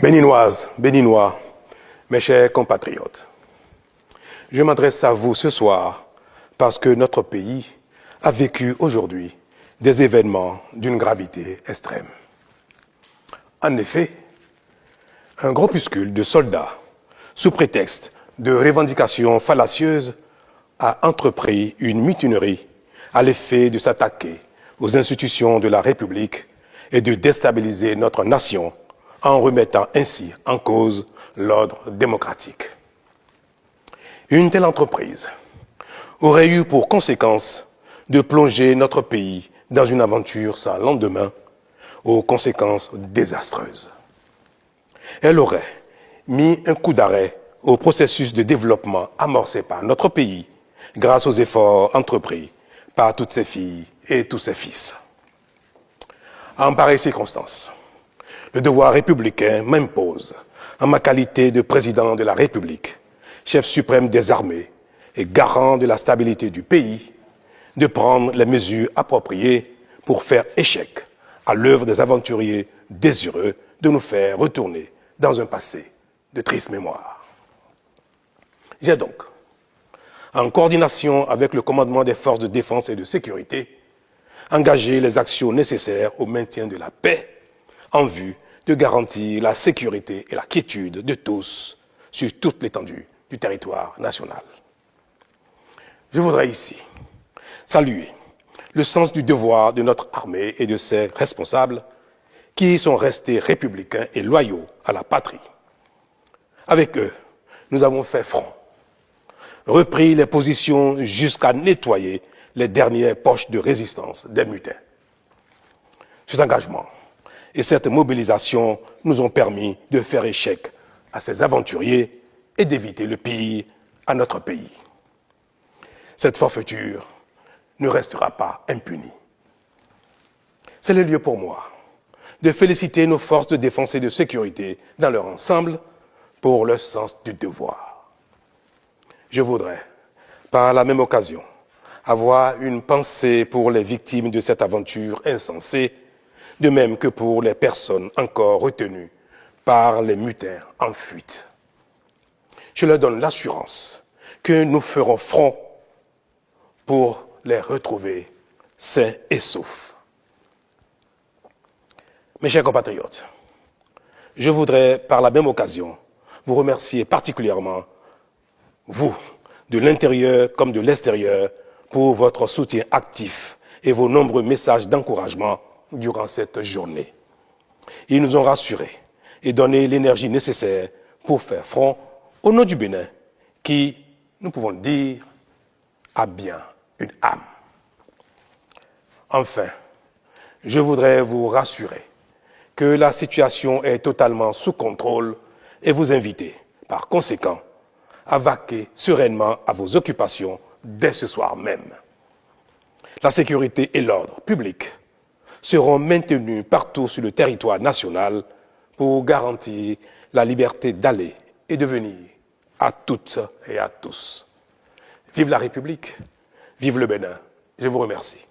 Béninoises, Béninois, mes chers compatriotes, je m'adresse à vous ce soir parce que notre pays a vécu aujourd'hui des événements d'une gravité extrême. En effet, un groupuscule de soldats, sous prétexte de revendications fallacieuses, a entrepris une mutinerie à l'effet de s'attaquer aux institutions de la République et de déstabiliser notre nation en remettant ainsi en cause l'ordre démocratique. Une telle entreprise aurait eu pour conséquence de plonger notre pays dans une aventure sans lendemain, aux conséquences désastreuses. Elle aurait mis un coup d'arrêt au processus de développement amorcé par notre pays grâce aux efforts entrepris par toutes ses filles et tous ses fils. En pareille circonstance, le devoir républicain m'impose, en ma qualité de président de la République, chef suprême des armées et garant de la stabilité du pays, de prendre les mesures appropriées pour faire échec à l'œuvre des aventuriers désireux de nous faire retourner dans un passé de triste mémoire. J'ai donc, en coordination avec le commandement des forces de défense et de sécurité, engagé les actions nécessaires au maintien de la paix en vue de garantir la sécurité et la quiétude de tous sur toute l'étendue du territoire national. Je voudrais ici saluer le sens du devoir de notre armée et de ses responsables qui sont restés républicains et loyaux à la patrie. Avec eux, nous avons fait front, repris les positions jusqu'à nettoyer les dernières poches de résistance des mutins. Cet engagement et cette mobilisation nous ont permis de faire échec à ces aventuriers et d'éviter le pire à notre pays. Cette forfaiture ne restera pas impunie. C'est le lieu pour moi de féliciter nos forces de défense et de sécurité dans leur ensemble pour leur sens du devoir. Je voudrais, par la même occasion, avoir une pensée pour les victimes de cette aventure insensée, de même que pour les personnes encore retenues par les mutins en fuite. Je leur donne l'assurance que nous ferons front pour les retrouver sains et saufs. Mes chers compatriotes, je voudrais par la même occasion vous remercier particulièrement, vous, de l'intérieur comme de l'extérieur, pour votre soutien actif et vos nombreux messages d'encouragement durant cette journée. Ils nous ont rassurés et donné l'énergie nécessaire pour faire front au nom du Bénin, qui, nous pouvons le dire, a bien une âme. Enfin, je voudrais vous rassurer que la situation est totalement sous contrôle et vous inviter, par conséquent, à vaquer sereinement à vos occupations dès ce soir même. La sécurité et l'ordre public seront maintenus partout sur le territoire national pour garantir la liberté d'aller et de venir à toutes et à tous. Vive la République, vive le Bénin. Je vous remercie.